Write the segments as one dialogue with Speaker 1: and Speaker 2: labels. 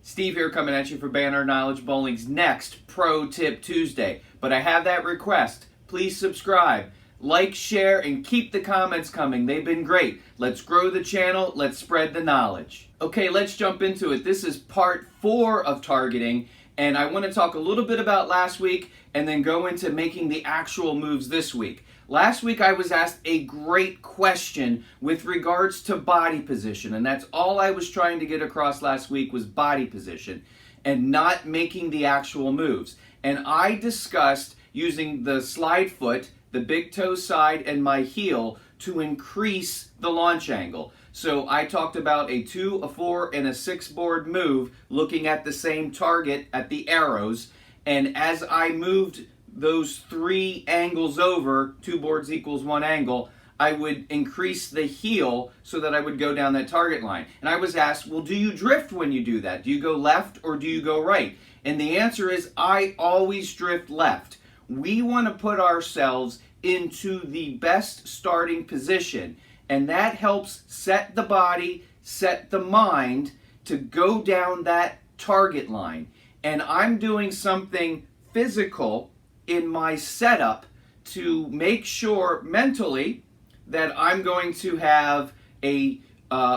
Speaker 1: Steve here coming at you for Banner Knowledge Bowling's next Pro Tip Tuesday. But I have that request. Please subscribe, like, share, and keep the comments coming. They've been great. Let's grow the channel. Let's spread the knowledge. Okay, let's jump into it. This is part 4 of targeting, and I want to talk a little bit about last week and then go into making the actual moves this week. Last week I was asked a great question with regards to body position, and that's all I was trying to get across last week was body position and not making the actual moves. And I discussed using the slide foot, the big toe side, and my heel to increase the launch angle. So I talked about a 2, a 4, and a 6 board move looking at the same target at the arrows, and as I moved those 3 angles over, 2 boards equals 1 angle, I would increase the heel so that I would go down that target line. And I was asked, well, do you drift when you do that? Do you go left or do you go right? And the answer is, I always drift left. We want to put ourselves into the best starting position, and that helps set the body, set the mind to go down that target line. And I'm doing something physical in my setup to make sure mentally that I'm going to have a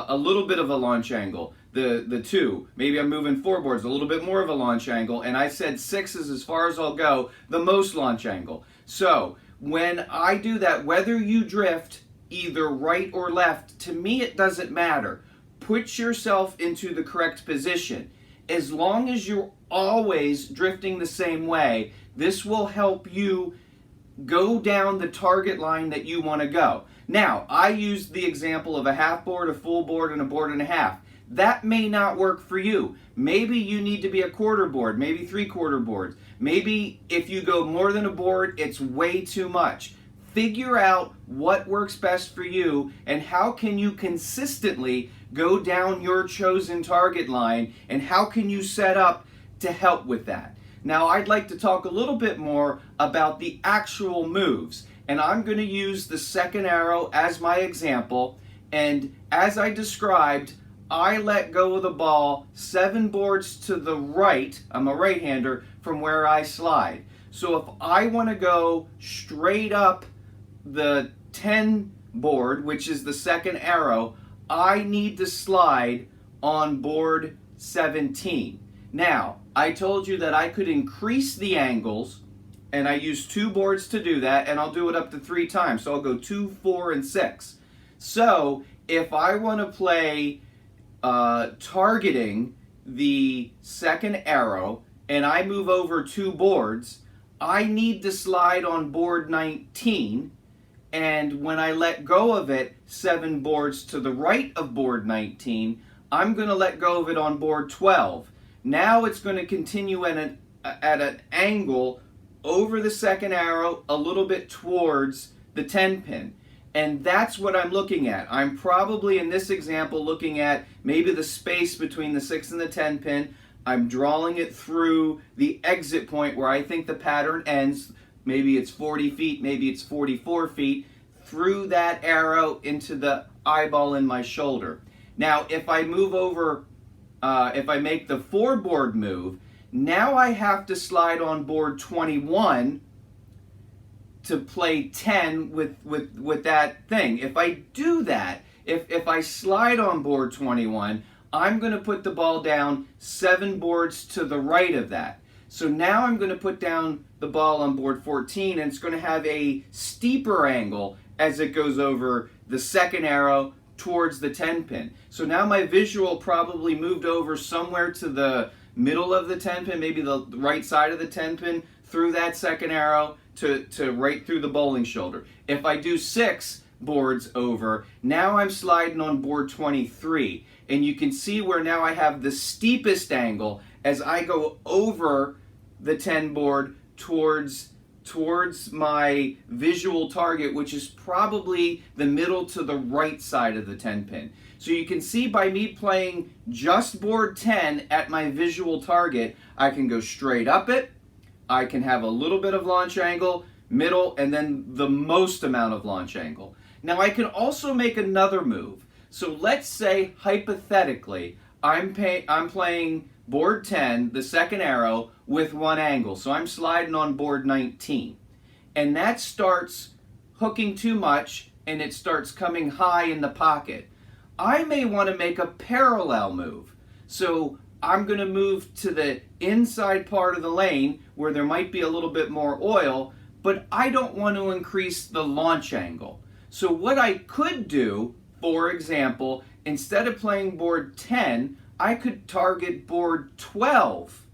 Speaker 1: little bit of a launch angle. The 2, maybe I'm moving 4 boards, a little bit more of a launch angle, and I said 6 is as far as I'll go, the most launch angle. So when I do that, whether you drift either right or left, to me it doesn't matter. Put yourself into the correct position. As long as you're always drifting the same way, this will help you go down the target line that you want to go. Now, I used the example of a half board, a full board, and a board and a half. That may not work for you. Maybe you need to be a quarter board, maybe 3/4 boards. Maybe if you go more than a board, it's way too much. Figure out what works best for you and how can you consistently go down your chosen target line, and how can you set up to help with that. Now, I'd like to talk a little bit more about the actual moves, and I'm going to use the second arrow as my example, and as I described, I let go of the ball 7 boards to the right, I'm a right-hander, from where I slide. So if I want to go straight up the 10 board, which is the second arrow, I need to slide on board 17. Now, I told you that I could increase the angles, and I use 2 boards to do that, and I'll do it up to 3 times. So I'll go 2, 4, and 6. So if I want to play targeting the second arrow, and I move over 2 boards, I need to slide on board 19, and when I let go of it 7 boards to the right of board 19, I'm going to let go of it on board 12. Now it's going to continue at an angle over the second arrow a little bit towards the 10 pin. And that's what I'm looking at. I'm probably in this example looking at maybe the space between the 6 and the 10 pin. I'm drawing it through the exit point where I think the pattern ends. Maybe it's 40 feet, maybe it's 44 feet, through that arrow into the eyeball in my shoulder. Now, if I move over, if I make the 4 board move, now I have to slide on board 21 to play 10 with that thing. If I do that, if I slide on board 21, I'm going to put the ball down 7 boards to the right of that. So now I'm going to put down the ball on board 14, and it's going to have a steeper angle as it goes over the second arrow towards the 10 pin. So now my visual probably moved over somewhere to the middle of the 10 pin, maybe the right side of the 10 pin, through that second arrow to right through the bowling shoulder. If I do 6 boards over, now I'm sliding on board 23, and you can see where now I have the steepest angle as I go over the 10 board towards my visual target, which is probably the middle to the right side of the 10 pin. So you can see by me playing just board 10 at my visual target, I can go straight up it, I can have a little bit of launch angle, middle, and then the most amount of launch angle. Now I can also make another move. So let's say, hypothetically, I'm playing board 10, the second arrow, with one angle. So I'm sliding on board 19. And that starts hooking too much and it starts coming high in the pocket. I may want to make a parallel move. So I'm going to move to the inside part of the lane where there might be a little bit more oil, but I don't want to increase the launch angle. So what I could do, for example, instead of playing board 10, I could target board 12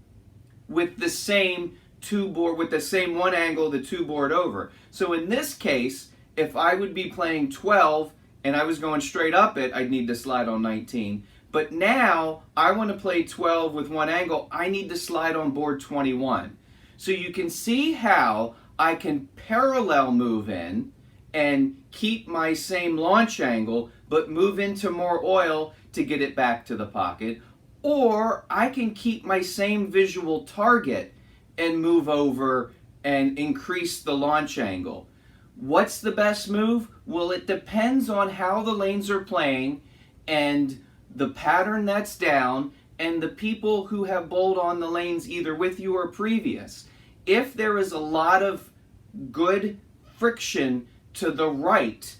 Speaker 1: with the same one angle, the two board over. So in this case, if I would be playing 12 and I was going straight up it, I'd need to slide on 19. But now I want to play 12 with one angle, I need to slide on board 21. So you can see how I can parallel move in and keep my same launch angle, but move into more oil to get it back to the pocket. Or I can keep my same visual target and move over and increase the launch angle. What's the best move? Well, it depends on how the lanes are playing and the pattern that's down and the people who have bowled on the lanes either with you or previous. If there is a lot of good friction to the right,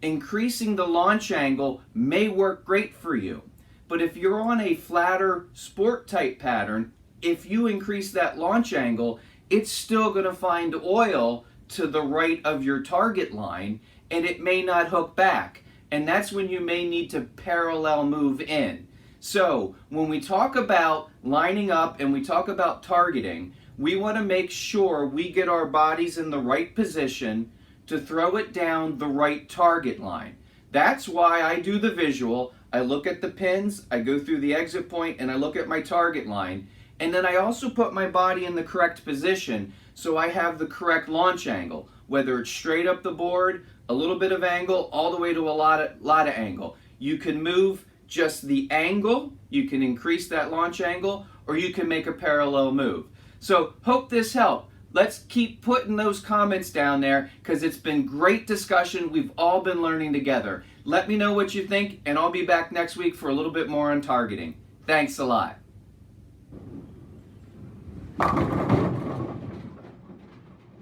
Speaker 1: increasing the launch angle may work great for you. But if you're on a flatter sport type pattern, if you increase that launch angle, it's still going to find oil to the right of your target line and it may not hook back. And that's when you may need to parallel move in. So when we talk about lining up and we talk about targeting, we want to make sure we get our bodies in the right position to throw it down the right target line. That's why I do the visual. I look at the pins, I go through the exit point, and I look at my target line. And then I also put my body in the correct position so I have the correct launch angle, whether it's straight up the board, a little bit of angle, all the way to a lot of angle. You can move just the angle, you can increase that launch angle, or you can make a parallel move. So hope this helped. Let's keep putting those comments down there because it's been great discussion. We've all been learning together. Let me know what you think, and I'll be back next week for a little bit more on targeting. Thanks a lot.